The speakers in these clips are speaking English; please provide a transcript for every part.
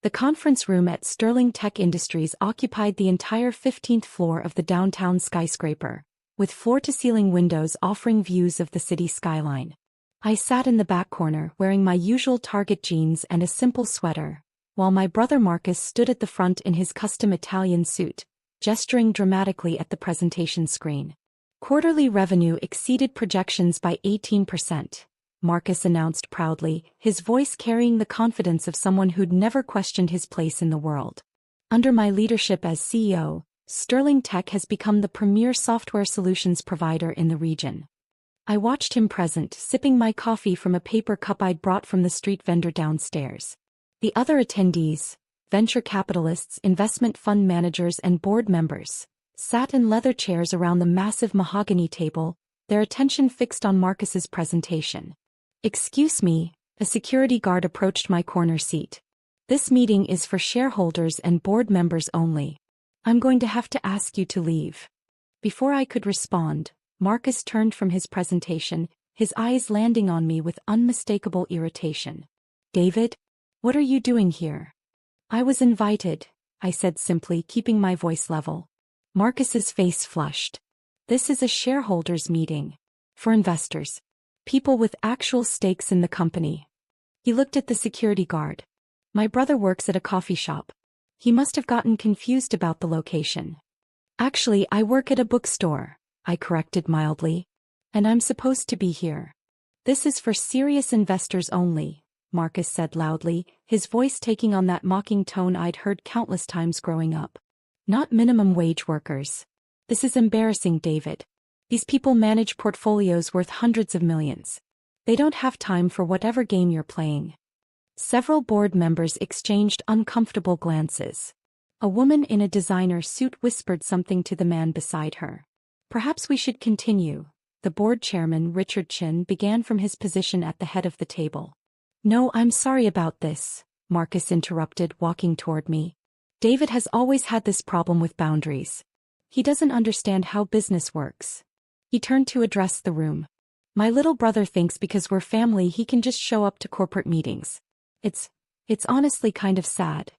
The conference room at Sterling Tech Industries occupied the entire 15th floor of the downtown skyscraper, with floor-to-ceiling windows offering views of the city skyline. I sat in the back corner wearing my usual Target jeans and a simple sweater, while my brother Marcus stood at the front in his custom Italian suit, gesturing dramatically at the presentation screen. Quarterly revenue exceeded projections by 18%. Marcus announced proudly, his voice carrying the confidence of someone who'd never questioned his place in the world. Under my leadership as CEO, Sterling Tech has become the premier software solutions provider in the region. I watched him present, sipping my coffee from a paper cup I'd brought from the street vendor downstairs. The other attendees, venture capitalists, investment fund managers and board members, sat in leather chairs around the massive mahogany table, their attention fixed on Marcus's presentation. "Excuse me," a security guard approached my corner seat. "This meeting is for shareholders and board members only. I'm going to have to ask you to leave." Before I could respond, Marcus turned from his presentation, his eyes landing on me with unmistakable irritation. "David, what are you doing here?" "I was invited," I said simply, keeping my voice level. Marcus's face flushed. "This is a shareholders' meeting. For investors. People with actual stakes in the company." He looked at the security guard. "My brother works at a coffee shop. He must have gotten confused about the location." "Actually, I work at a bookstore," I corrected mildly. "And I'm supposed to be here." "This is for serious investors only," Marcus said loudly, his voice taking on that mocking tone I'd heard countless times growing up. "Not minimum wage workers. This is embarrassing, David. These people manage portfolios worth hundreds of millions. They don't have time for whatever game you're playing." Several board members exchanged uncomfortable glances. A woman in a designer suit whispered something to the man beside her. "Perhaps we should continue," the board chairman Richard Chin began from his position at the head of the table. "No, I'm sorry about this," Marcus interrupted, walking toward me. "David has always had this problem with boundaries. He doesn't understand how business works." He turned to address the room. "My little brother thinks because we're family he can just show up to corporate meetings. It's honestly kind of sad."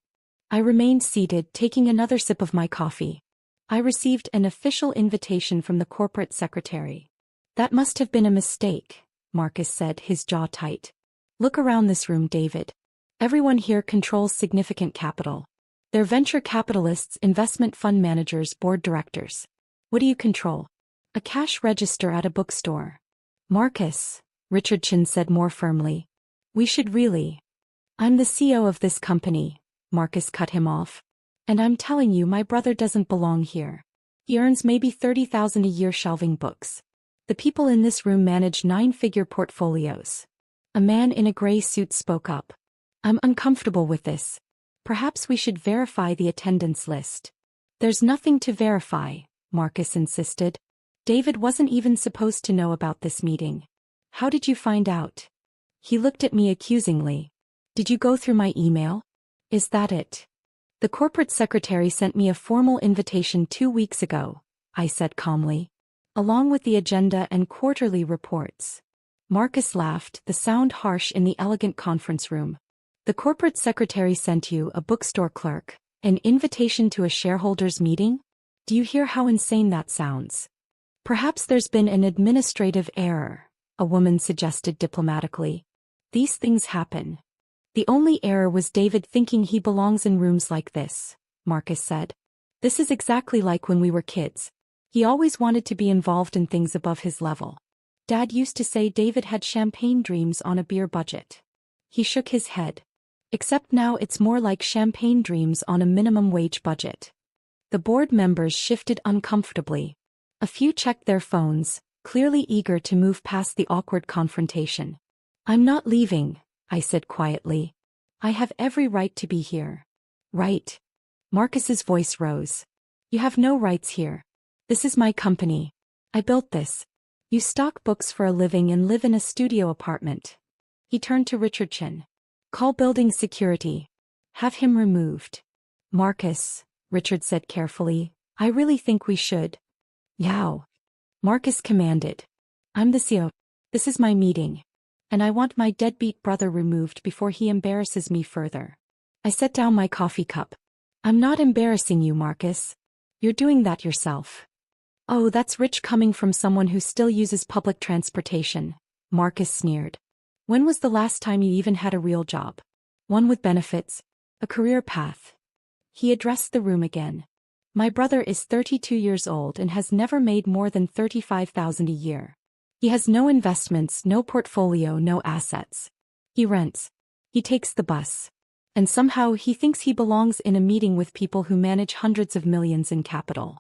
I remained seated, taking another sip of my coffee. I received an official invitation from the corporate secretary. "That must have been a mistake," Marcus said, his jaw tight. "Look around this room, David. Everyone here controls significant capital. They're venture capitalists, investment fund managers, board directors. What do you control? A cash register at a bookstore." "Marcus," Richard Chin said more firmly. "We should really—" "I'm the CEO of this company," Marcus cut him off. "And I'm telling you my brother doesn't belong here. He earns maybe $30,000 a year shelving books. The people in this room manage 9-figure portfolios." A man in a gray suit spoke up. "I'm uncomfortable with this. Perhaps we should verify the attendance list." "There's nothing to verify," Marcus insisted. "David wasn't even supposed to know about this meeting. How did you find out?" He looked at me accusingly. "Did you go through my email? Is that it?" "The corporate secretary sent me a formal invitation 2 weeks ago," I said calmly. "Along with the agenda and quarterly reports." Marcus laughed, the sound harsh in the elegant conference room. "The corporate secretary sent you, a bookstore clerk, an invitation to a shareholders' meeting? Do you hear how insane that sounds?" "Perhaps there's been an administrative error," a woman suggested diplomatically. "These things happen." "The only error was David thinking he belongs in rooms like this," Marcus said. "This is exactly like when we were kids. He always wanted to be involved in things above his level. Dad used to say David had champagne dreams on a beer budget." He shook his head. "Except now it's more like champagne dreams on a minimum wage budget." The board members shifted uncomfortably. A few checked their phones, clearly eager to move past the awkward confrontation. "I'm not leaving," I said quietly. "I have every right to be here." "Right?" Marcus's voice rose. "You have no rights here. This is my company. I built this. You stock books for a living and live in a studio apartment." He turned to Richard Chin. "Call building security. Have him removed." "Marcus," Richard said carefully, "I really think we should." "Yow," Marcus commanded. "I'm the CEO. This is my meeting. And I want my deadbeat brother removed before he embarrasses me further." I set down my coffee cup. I'm not embarrassing you, Marcus. You're doing that yourself. Oh, that's rich coming from someone who still uses public transportation, Marcus sneered. When was the last time you even had a real job? One with benefits, a career path. He addressed the room again. My brother is 32 years old and has never made more than $35,000 a year. He has no investments, no portfolio, no assets. He rents. He takes the bus. And somehow he thinks he belongs in a meeting with people who manage hundreds of millions in capital.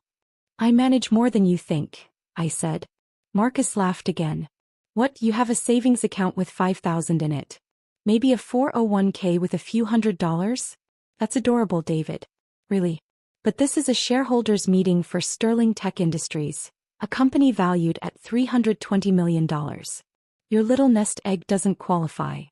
I manage more than you think, I said. Marcus laughed again. What, you have a savings account with $5,000 in it? Maybe a 401k with a few $100s? That's adorable, David. Really. But this is a shareholders meeting for Sterling Tech Industries, a company valued at $320 million. Your little nest egg doesn't qualify.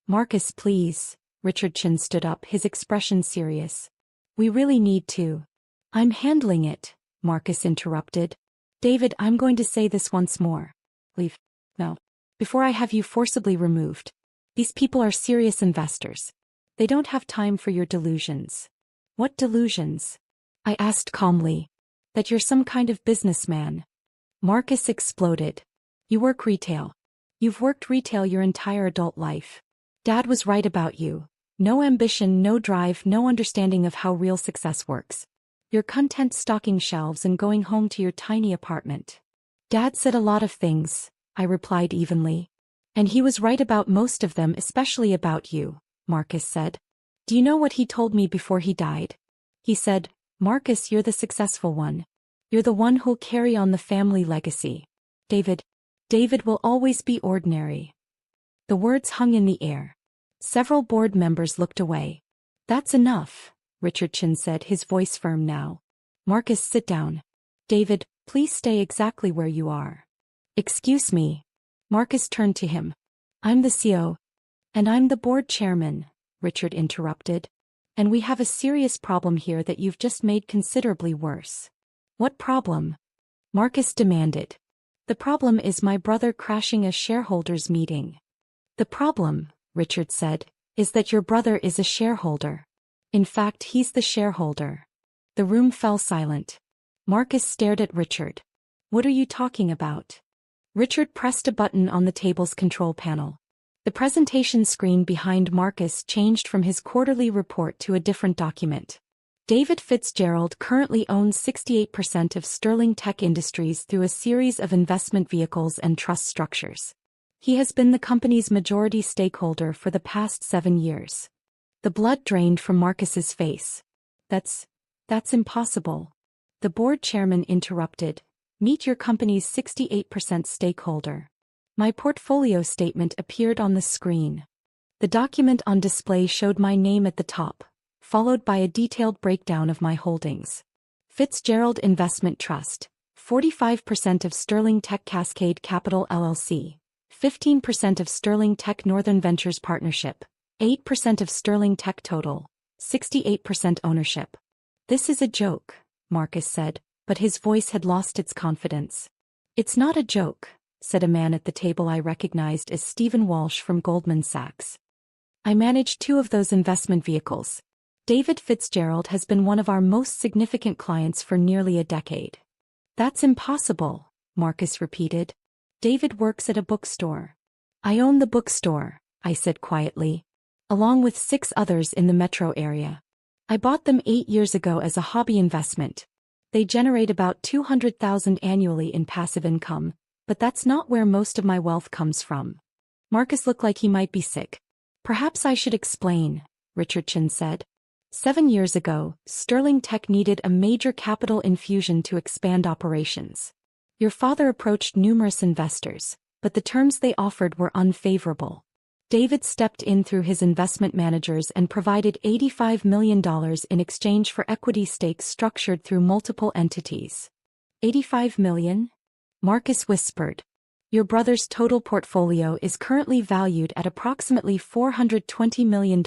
Marcus, please. Richard Chin stood up, his expression serious. We really need to. I'm handling it, Marcus interrupted. David, I'm going to say this once more. Leave. No. Before I have you forcibly removed. These people are serious investors. They don't have time for your delusions. What delusions? I asked calmly. That you're some kind of businessman. Marcus exploded. You work retail. You've worked retail your entire adult life. Dad was right about you. No ambition, no drive, no understanding of how real success works. You're content stocking shelves and going home to your tiny apartment. Dad said a lot of things, I replied evenly. And he was right about most of them, especially about you, Marcus said. Do you know what he told me before he died? He said, Marcus, you're the successful one. You're the one who'll carry on the family legacy. David will always be ordinary. The words hung in the air. Several board members looked away. That's enough, Richard Chin said, his voice firm now. Marcus, sit down. David, please stay exactly where you are. Excuse me. Marcus turned to him. I'm the CEO. And I'm the board chairman, Richard interrupted. And we have a serious problem here that you've just made considerably worse. What problem? Marcus demanded. The problem is my brother crashing a shareholders meeting. The problem, Richard said, is that your brother is a shareholder. In fact, he's the shareholder. The room fell silent. Marcus stared at Richard. What are you talking about? Richard pressed a button on the table's control panel. The presentation screen behind Marcus changed from his quarterly report to a different document. David Fitzgerald currently owns 68% of Sterling Tech Industries through a series of investment vehicles and trust structures. He has been the company's majority stakeholder for the past 7 years. The blood drained from Marcus's face. That's impossible. The board chairman interrupted. Meet your company's 68% stakeholder. My portfolio statement appeared on the screen. The document on display showed my name at the top, followed by a detailed breakdown of my holdings. Fitzgerald Investment Trust, 45% of Sterling Tech Cascade Capital LLC, 15% of Sterling Tech Northern Ventures Partnership, 8% of Sterling Tech Total, 68% ownership. This is a joke, Marcus said, but his voice had lost its confidence. It's not a joke, said a man at the table I recognized as Stephen Walsh from Goldman Sachs. I manage 2 of those investment vehicles. David Fitzgerald has been one of our most significant clients for nearly a decade. That's impossible, Marcus repeated. David works at a bookstore. I own the bookstore, I said quietly, along with 6 others in the metro area. I bought them 8 years ago as a hobby investment. They generate about $200,000 annually in passive income, but that's not where most of my wealth comes from. Marcus looked like he might be sick. Perhaps I should explain, Richard Chin said. 7 years ago, Sterling Tech needed a major capital infusion to expand operations. Your father approached numerous investors, but the terms they offered were unfavorable. David stepped in through his investment managers and provided $85 million in exchange for equity stakes structured through multiple entities. $85 million? Marcus whispered. Your brother's total portfolio is currently valued at approximately $420 million,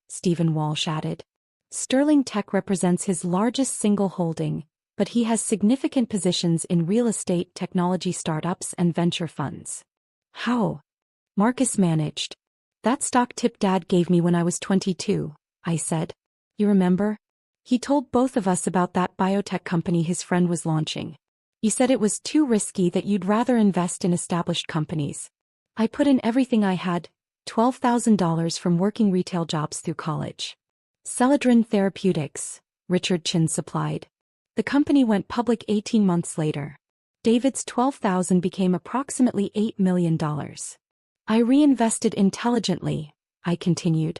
Stephen Walsh added. Sterling Tech represents his largest single holding, but he has significant positions in real estate, technology startups, and venture funds. How? Marcus managed. That stock tip Dad gave me when I was 22, I said. You remember? He told both of us about that biotech company his friend was launching. You said it was too risky, that you'd rather invest in established companies. I put in everything I had, $12,000 from working retail jobs through college. Celadrin Therapeutics, Richard Chin supplied. The company went public 18 months later. David's $12,000 became approximately $8 million. I reinvested intelligently, I continued.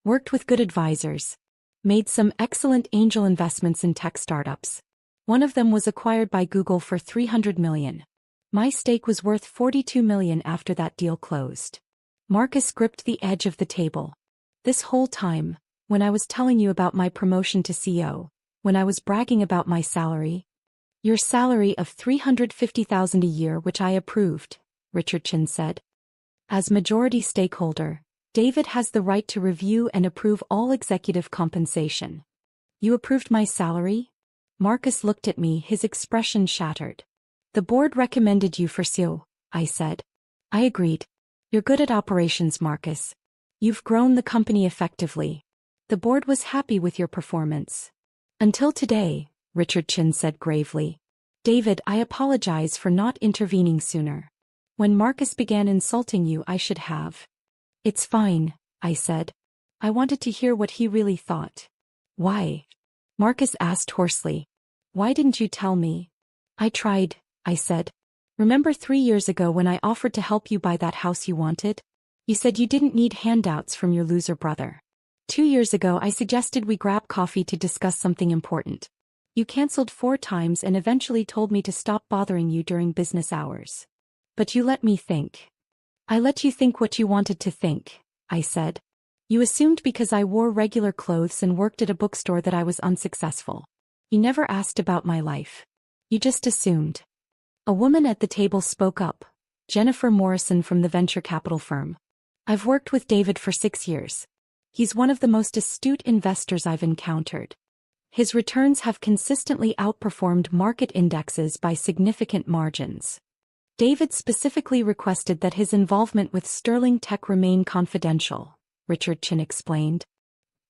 Worked with good advisors. Made some excellent angel investments in tech startups. One of them was acquired by Google for $300 million. My stake was worth $42 million after that deal closed. Marcus gripped the edge of the table. This whole time, when I was telling you about my promotion to CEO, when I was bragging about my salary. Your salary of $350,000 a year, which I approved, Richard Chin said. As majority stakeholder, David has the right to review and approve all executive compensation. You approved my salary? Marcus looked at me, his expression shattered. The board recommended you for CEO, I said. I agreed. You're good at operations, Marcus. You've grown the company effectively. The board was happy with your performance. Until today, Richard Chin said gravely. David, I apologize for not intervening sooner. When Marcus began insulting you, I should have. It's fine, I said. I wanted to hear what he really thought. Why? Marcus asked hoarsely. Why didn't you tell me? I tried, I said. Remember 3 years ago when I offered to help you buy that house you wanted? You said you didn't need handouts from your loser brother. 2 years ago I suggested we grab coffee to discuss something important. You canceled 4 times and eventually told me to stop bothering you during business hours. But you let me think. I let you think what you wanted to think, I said. You assumed because I wore regular clothes and worked at a bookstore that I was unsuccessful. You never asked about my life. You just assumed. A woman at the table spoke up, Jennifer Morrison from the venture capital firm. I've worked with David for 6 years. He's one of the most astute investors I've encountered. His returns have consistently outperformed market indexes by significant margins. David specifically requested that his involvement with Sterling Tech remain confidential, Richard Chin explained.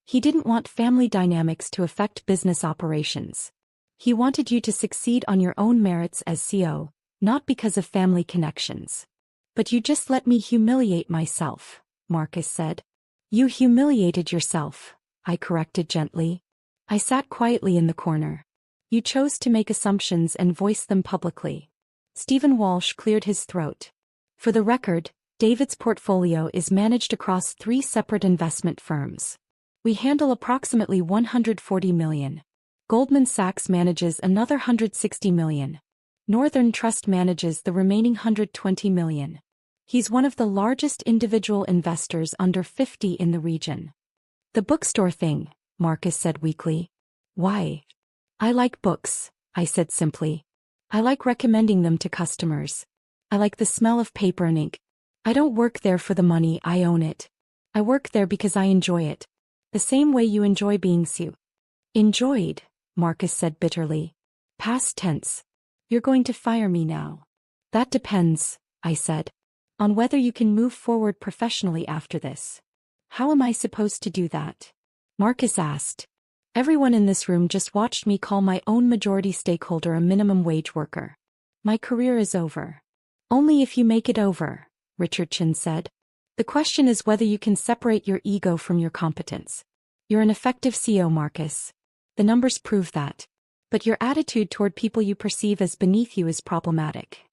He didn't want family dynamics to affect business operations. He wanted you to succeed on your own merits as CEO, not because of family connections. But you just let me humiliate myself, Marcus said. You humiliated yourself, I corrected gently. I sat quietly in the corner. You chose to make assumptions and voice them publicly. Stephen Walsh cleared his throat. For the record, David's portfolio is managed across 3 separate investment firms. We handle approximately $140 million. Goldman Sachs manages another $160 million. Northern Trust manages the remaining $120 million. He's one of the largest individual investors under 50 in the region. The bookstore thing, Marcus said weakly. Why? I like books, I said simply. I like recommending them to customers. I like the smell of paper and ink. I don't work there for the money, I own it. I work there because I enjoy it. The same way you enjoy being CEO. Enjoyed, Marcus said bitterly. Past tense. You're going to fire me now. That depends, I said, on whether you can move forward professionally after this. How am I supposed to do that? Marcus asked. Everyone in this room just watched me call my own majority stakeholder a minimum wage worker. My career is over. Only if you make it over, Richard Chin said. The question is whether you can separate your ego from your competence. You're an effective CEO, Marcus. The numbers prove that. But your attitude toward people you perceive as beneath you is problematic.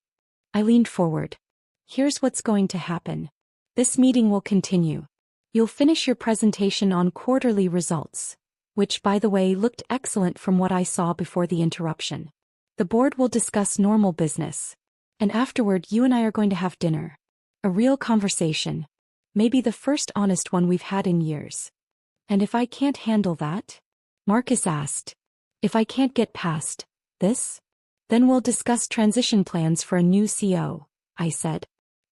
I leaned forward. Here's what's going to happen. This meeting will continue. You'll finish your presentation on quarterly results, which, by the way, looked excellent from what I saw before the interruption. The board will discuss normal business. And afterward, you and I are going to have dinner. A real conversation. Maybe the first honest one we've had in years. And if I can't handle that? Marcus asked. If I can't get past this? Then we'll discuss transition plans for a new CEO, I said.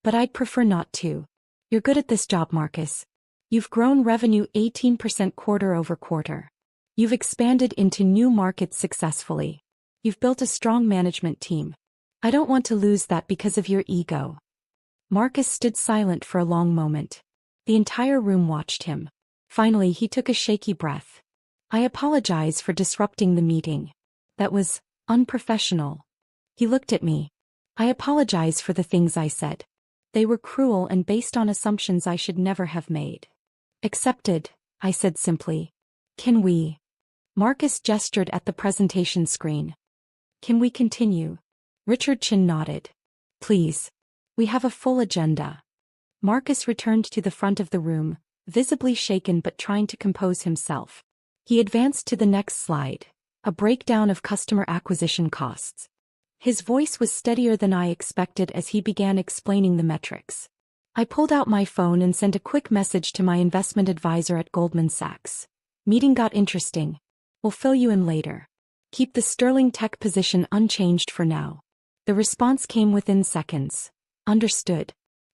But I'd prefer not to. You're good at this job, Marcus. You've grown revenue 18% quarter over quarter. You've expanded into new markets successfully. You've built a strong management team. I don't want to lose that because of your ego. Marcus stood silent for a long moment. The entire room watched him. Finally, he took a shaky breath. I apologize for disrupting the meeting. That was unprofessional. He looked at me. I apologize for the things I said. They were cruel and based on assumptions I should never have made. Accepted, I said simply. Can we? Marcus gestured at the presentation screen. Can we continue? Richard Chin nodded. Please. We have a full agenda. Marcus returned to the front of the room, visibly shaken but trying to compose himself. He advanced to the next slide, a breakdown of customer acquisition costs. His voice was steadier than I expected as he began explaining the metrics. I pulled out my phone and sent a quick message to my investment advisor at Goldman Sachs. Meeting got interesting. We'll fill you in later. Keep the Sterling Tech position unchanged for now. The response came within seconds. Understood.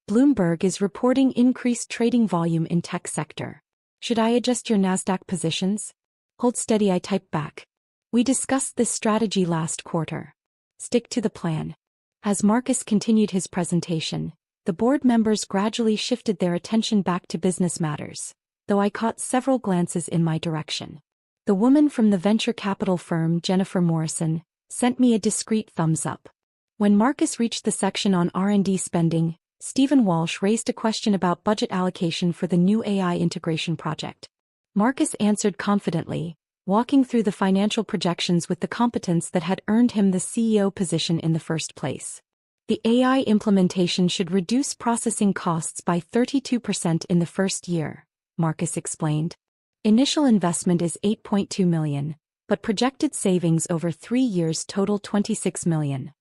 Bloomberg is reporting increased trading volume in tech sector. Should I adjust your Nasdaq positions? Hold steady, I typed back. We discussed this strategy last quarter. Stick to the plan. As Marcus continued his presentation, the board members gradually shifted their attention back to business matters, though I caught several glances in my direction. The woman from the venture capital firm, Jennifer Morrison, sent me a discreet thumbs up. When Marcus reached the section on R&D spending, Stephen Walsh raised a question about budget allocation for the new AI integration project. Marcus answered confidently, walking through the financial projections with the competence that had earned him the CEO position in the first place. The AI implementation should reduce processing costs by 32% in the first year, Marcus explained. Initial investment is $8.2 million, but projected savings over 3 years total $26 million.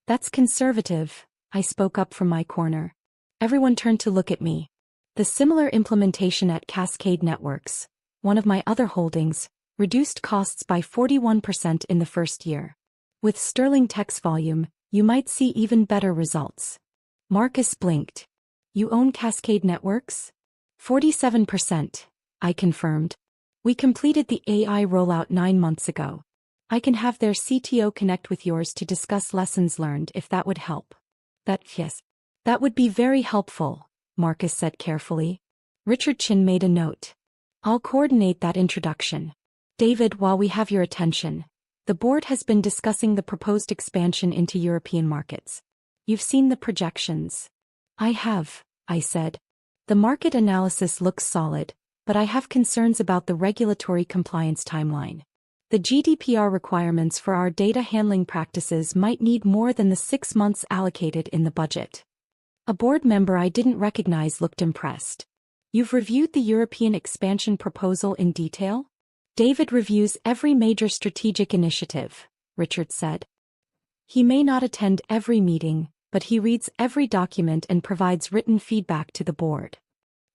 That's conservative, I spoke up from my corner. Everyone turned to look at me. The similar implementation at Cascade Networks, one of my other holdings, reduced costs by 41% in the first year. With Sterling Tech's volume, you might see even better results. Marcus blinked. You own Cascade Networks? 47%, I confirmed. We completed the AI rollout 9 months ago. I can have their CTO connect with yours to discuss lessons learned if that would help. Yes. That would be very helpful, Marcus said carefully. Richard Chin made a note. I'll coordinate that introduction. David, while we have your attention, the board has been discussing the proposed expansion into European markets. You've seen the projections. I have, I said. The market analysis looks solid, but I have concerns about the regulatory compliance timeline. The GDPR requirements for our data handling practices might need more than the 6 months allocated in the budget. A board member I didn't recognize looked impressed. You've reviewed the European expansion proposal in detail? David reviews every major strategic initiative, Richard said. He may not attend every meeting, but he reads every document and provides written feedback to the board.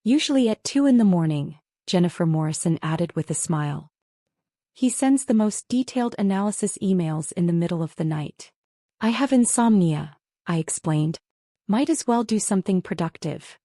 Usually at 2 a.m, Jennifer Morrison added with a smile. He sends the most detailed analysis emails in the middle of the night. I have insomnia, I explained. Might as well do something productive.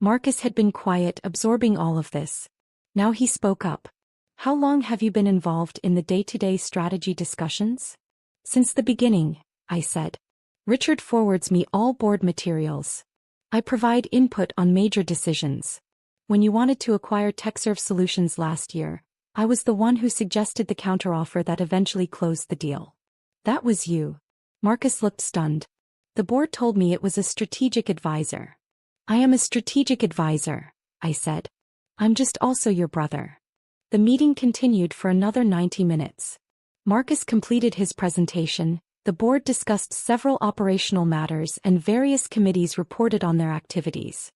Marcus had been quiet, absorbing all of this. Now he spoke up. How long have you been involved in the day-to-day strategy discussions? Since the beginning, I said. Richard forwards me all board materials. I provide input on major decisions. When you wanted to acquire TechServe Solutions last year, I was the one who suggested the counteroffer that eventually closed the deal. That was you. Marcus looked stunned. The board told me it was a strategic advisor. I am a strategic advisor, I said. I'm just also your brother. The meeting continued for another 90 minutes. Marcus completed his presentation, the board discussed several operational matters and various committees reported on their activities.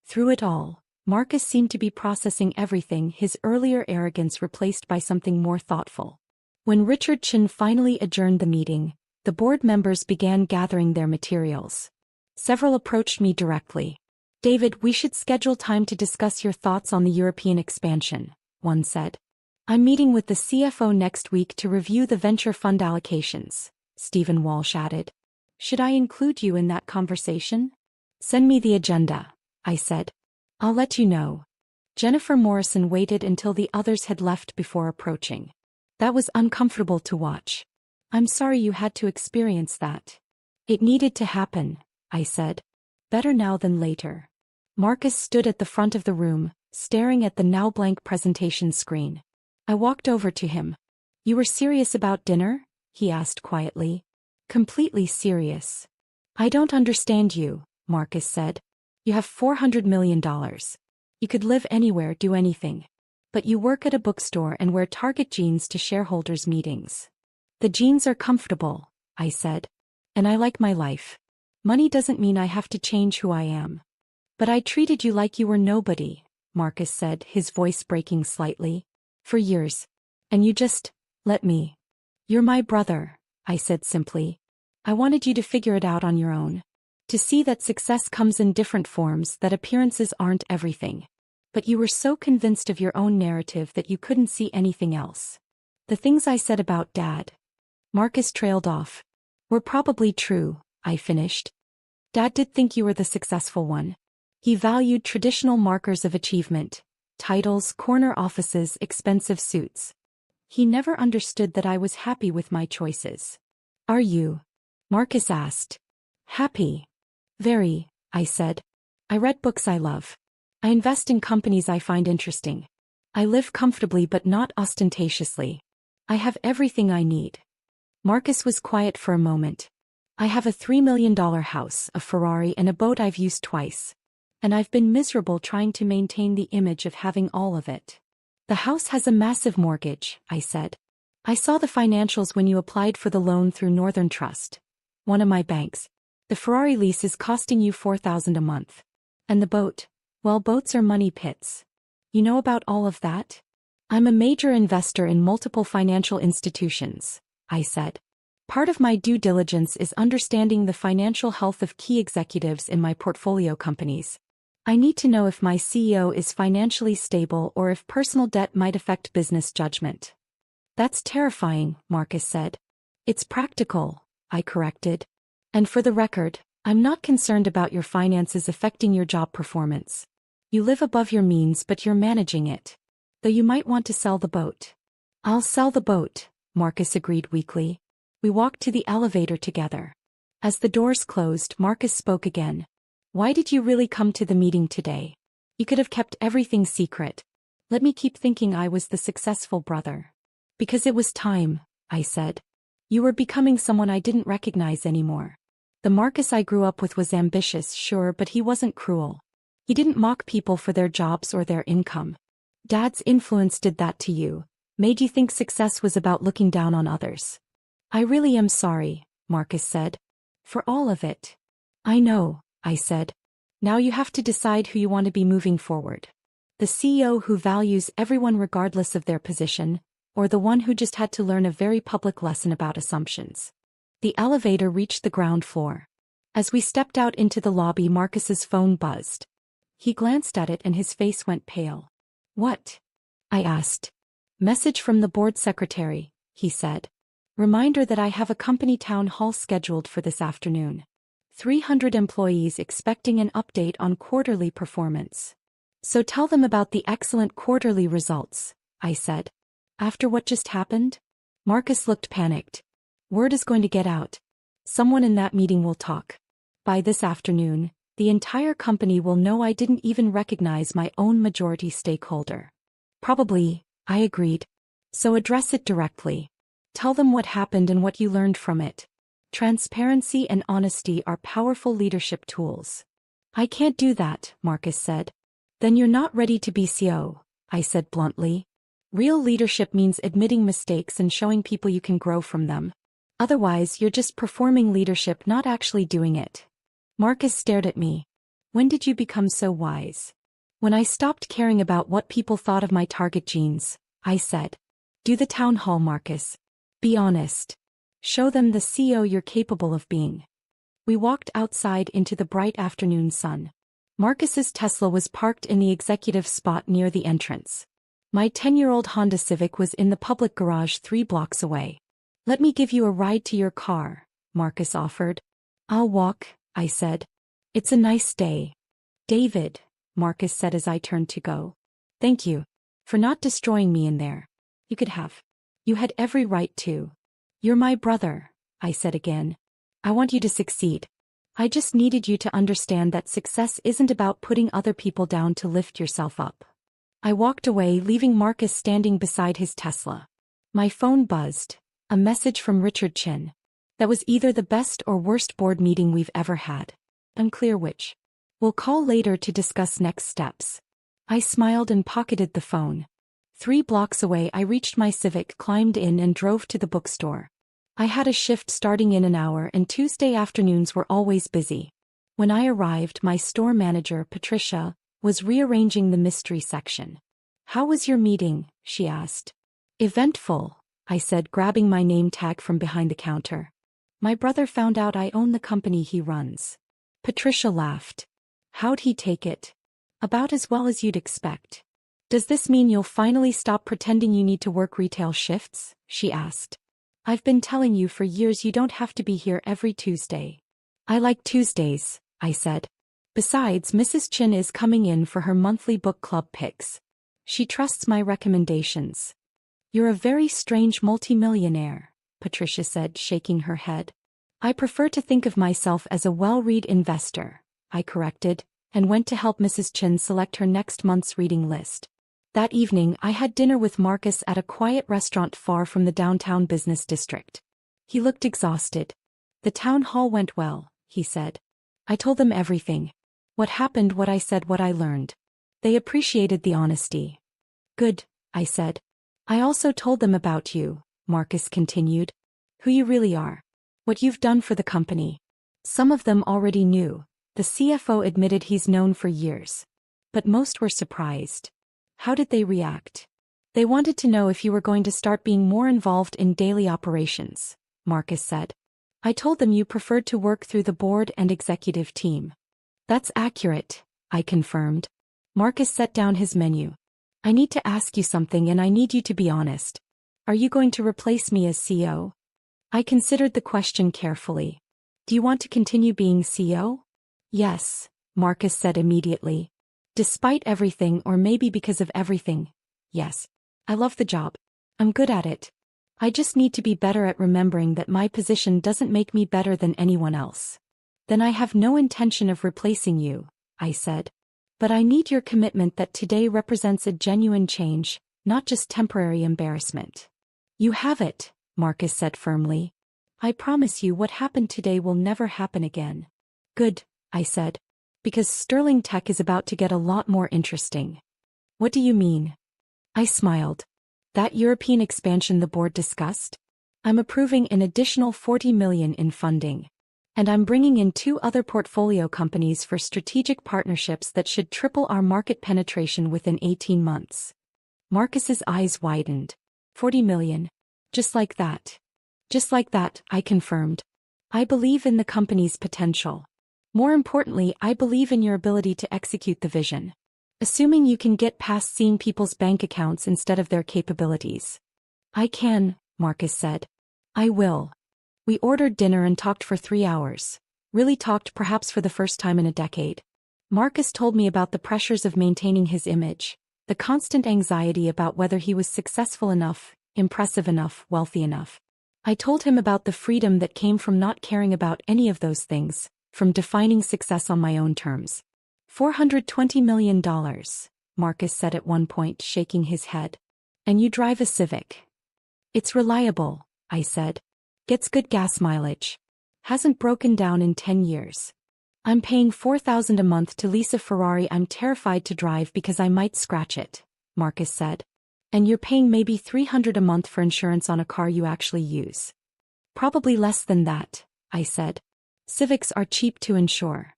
Through it all, Marcus seemed to be processing everything, his earlier arrogance replaced by something more thoughtful. When Richard Chin finally adjourned the meeting, the board members began gathering their materials. Several approached me directly. David, we should schedule time to discuss your thoughts on the European expansion, one said. I'm meeting with the CFO next week to review the venture fund allocations, Stephen Walsh added. Should I include you in that conversation? Send me the agenda, I said. I'll let you know. Jennifer Morrison waited until the others had left before approaching. That was uncomfortable to watch. I'm sorry you had to experience that. It needed to happen, I said. Better now than later. Marcus stood at the front of the room, staring at the now blank presentation screen. I walked over to him. "You were serious about dinner?" he asked quietly. "Completely serious." "I don't understand you," Marcus said. "You have $400 million. You could live anywhere, do anything. But you work at a bookstore and wear Target jeans to shareholders' meetings." "The jeans are comfortable," I said. "And I like my life. Money doesn't mean I have to change who I am." "But I treated you like you were nobody," Marcus said, his voice breaking slightly. "For years. And you just let me." "You're my brother," I said simply. "I wanted you to figure it out on your own. To see that success comes in different forms, that appearances aren't everything. But you were so convinced of your own narrative that you couldn't see anything else. The things I said about Dad." Marcus trailed off. "Were probably true," I finished. "Dad did think you were the successful one. He valued traditional markers of achievement, titles, corner offices, expensive suits. He never understood that I was happy with my choices." "Are you?" Marcus asked. "Happy?" "Very," I said. "I read books I love. I invest in companies I find interesting. I live comfortably but not ostentatiously. I have everything I need." Marcus was quiet for a moment. "I have a $3 million house, a Ferrari, and a boat I've used twice. And I've been miserable trying to maintain the image of having all of it." "The house has a massive mortgage," I said. "I saw the financials when you applied for the loan through Northern Trust, one of my banks. The Ferrari lease is costing you $4,000 a month. And the boat, well, boats are money pits. You know about all of that?" "I'm a major investor in multiple financial institutions," I said. "Part of my due diligence is understanding the financial health of key executives in my portfolio companies. I need to know if my CEO is financially stable or if personal debt might affect business judgment." "That's terrifying," Marcus said. "It's practical," I corrected. "And for the record, I'm not concerned about your finances affecting your job performance. You live above your means but you're managing it. Though you might want to sell the boat." "I'll sell the boat," Marcus agreed weakly. We walked to the elevator together. As the doors closed, Marcus spoke again. "Why did you really come to the meeting today? You could have kept everything secret. Let me keep thinking I was the successful brother." "Because it was time," I said. "You were becoming someone I didn't recognize anymore. The Marcus I grew up with was ambitious, sure, but he wasn't cruel. He didn't mock people for their jobs or their income. Dad's influence did that to you, made you think success was about looking down on others." "I really am sorry," Marcus said. "For all of it." "I know," I said. "Now you have to decide who you want to be moving forward. The CEO who values everyone regardless of their position, or the one who just had to learn a very public lesson about assumptions." The elevator reached the ground floor. As we stepped out into the lobby, Marcus's phone buzzed. He glanced at it and his face went pale. "What?" I asked. "Message from the board secretary," he said. "Reminder that I have a company town hall scheduled for this afternoon. 300 employees expecting an update on quarterly performance. So tell them about the excellent quarterly results," I said. "After what just happened?" Marcus looked panicked. "Word is going to get out. Someone in that meeting will talk. By this afternoon, the entire company will know I didn't even recognize my own majority stakeholder." "Probably," I agreed. "So address it directly. Tell them what happened and what you learned from it. Transparency and honesty are powerful leadership tools." "I can't do that," Marcus said. "Then you're not ready to be CEO," I said bluntly. "Real leadership means admitting mistakes and showing people you can grow from them. Otherwise, you're just performing leadership, not actually doing it." Marcus stared at me. "When did you become so wise?" "When I stopped caring about what people thought of my Target jeans," I said. "Do the town hall, Marcus. Be honest. Show them the CEO you're capable of being." We walked outside into the bright afternoon sun. Marcus's Tesla was parked in the executive spot near the entrance. My 10-year-old Honda Civic was in the public garage 3 blocks away. "Let me give you a ride to your car," Marcus offered. "I'll walk," I said. "It's a nice day." "David," Marcus said as I turned to go. "Thank you. For not destroying me in there. You could have. You had every right to. You're my brother," I said again. "I want you to succeed. I just needed you to understand that success isn't about putting other people down to lift yourself up." I walked away, leaving Marcus standing beside his Tesla. My phone buzzed. A message from Richard Chin. That was either the best or worst board meeting we've ever had. Unclear which. We'll call later to discuss next steps. I smiled and pocketed the phone. 3 blocks away I reached my Civic, climbed in and drove to the bookstore. I had a shift starting in an hour and Tuesday afternoons were always busy. When I arrived, my store manager, Patricia, was rearranging the mystery section. "How was your meeting?" she asked. "Eventful," I said, grabbing my name tag from behind the counter. "My brother found out I own the company he runs." Patricia laughed. "How'd he take it?" "About as well as you'd expect." "Does this mean you'll finally stop pretending you need to work retail shifts?" she asked. "I've been telling you for years you don't have to be here every Tuesday." "I like Tuesdays," I said. "Besides, Mrs. Chin is coming in for her monthly book club picks. She trusts my recommendations." "You're a very strange multimillionaire," Patricia said, shaking her head. "I prefer to think of myself as a well-read investor," I corrected, and went to help Mrs. Chin select her next month's reading list. That evening I had dinner with Marcus at a quiet restaurant far from the downtown business district. He looked exhausted. "The town hall went well," he said. "I told them everything. What happened, what I said, what I learned. They appreciated the honesty." "Good," I said. "I also told them about you," Marcus continued. "Who you really are. What you've done for the company." Some of them already knew. The CFO admitted he's known for years. But most were surprised. "How did they react?" "They wanted to know if you were going to start being more involved in daily operations," Marcus said. "I told them you preferred to work through the board and executive team." "That's accurate," I confirmed. Marcus set down his menu. "I need to ask you something and I need you to be honest. Are you going to replace me as CEO?" I considered the question carefully. "Do you want to continue being CEO?" "Yes," Marcus said immediately. "Despite everything, or maybe because of everything, yes. I love the job. I'm good at it. I just need to be better at remembering that my position doesn't make me better than anyone else." "Then I have no intention of replacing you," I said. "But I need your commitment that today represents a genuine change, not just temporary embarrassment." "You have it," Marcus said firmly. "I promise you what happened today will never happen again." "Good," I said. "Because Sterling Tech is about to get a lot more interesting." "What do you mean?" I smiled. "That European expansion the board discussed? I'm approving an additional $40 million in funding. And I'm bringing in 2 other portfolio companies for strategic partnerships that should triple our market penetration within 18 months. Marcus's eyes widened. $40 million. Just like that. Just like that, I confirmed. I believe in the company's potential. More importantly, I believe in your ability to execute the vision. Assuming you can get past seeing people's bank accounts instead of their capabilities. "I can," Marcus said. "I will." We ordered dinner and talked for 3 hours. Really talked, perhaps for the first time in a decade. Marcus told me about the pressures of maintaining his image, the constant anxiety about whether he was successful enough, impressive enough, wealthy enough. I told him about the freedom that came from not caring about any of those things, from defining success on my own terms. $420 million, Marcus said at one point, shaking his head. "And you drive a Civic." "It's reliable," I said. "Gets good gas mileage. Hasn't broken down in 10 years. I'm paying $4,000 a month to lease a Ferrari I'm terrified to drive because I might scratch it," Marcus said. "And you're paying maybe $300 a month for insurance on a car you actually use." "Probably less than that," I said. "Civics are cheap to insure."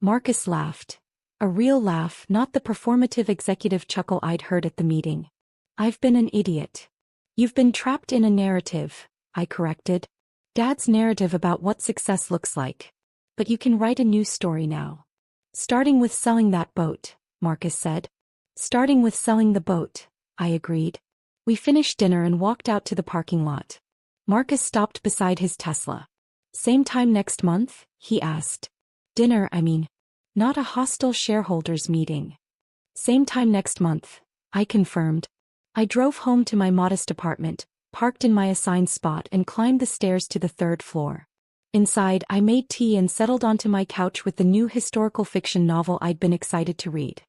Marcus laughed. A real laugh, not the performative executive chuckle I'd heard at the meeting. "I've been an idiot." "You've been trapped in a narrative," I corrected. "Dad's narrative about what success looks like. But you can write a new story now." "Starting with selling that boat," Marcus said. "Starting with selling the boat," I agreed. We finished dinner and walked out to the parking lot. Marcus stopped beside his Tesla. "Same time next month?" he asked. "Dinner, I mean. Not a hostile shareholders meeting." "Same time next month," I confirmed. I drove home to my modest apartment, parked in my assigned spot and climbed the stairs to the 3rd floor. Inside, I made tea and settled onto my couch with the new historical fiction novel I'd been excited to read.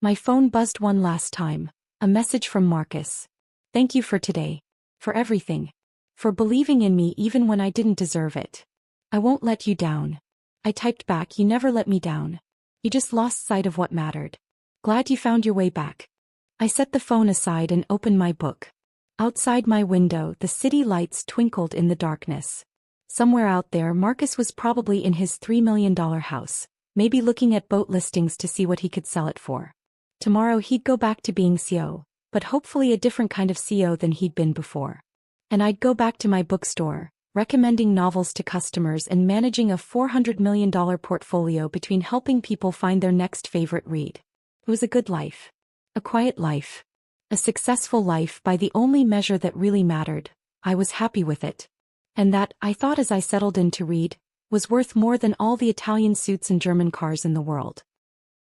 My phone buzzed one last time. A message from Marcus. Thank you for today. For everything. For believing in me even when I didn't deserve it. I won't let you down. I typed back, you never let me down. You just lost sight of what mattered. Glad you found your way back. I set the phone aside and opened my book. Outside my window, the city lights twinkled in the darkness. Somewhere out there, Marcus was probably in his $3 million house, maybe looking at boat listings to see what he could sell it for. Tomorrow he'd go back to being CEO, but hopefully a different kind of CEO than he'd been before. And I'd go back to my bookstore, recommending novels to customers and managing a $400 million portfolio between helping people find their next favorite read. It was a good life. A quiet life. A successful life by the only measure that really mattered. I was happy with it. And that, I thought as I settled in to read, was worth more than all the Italian suits and German cars in the world.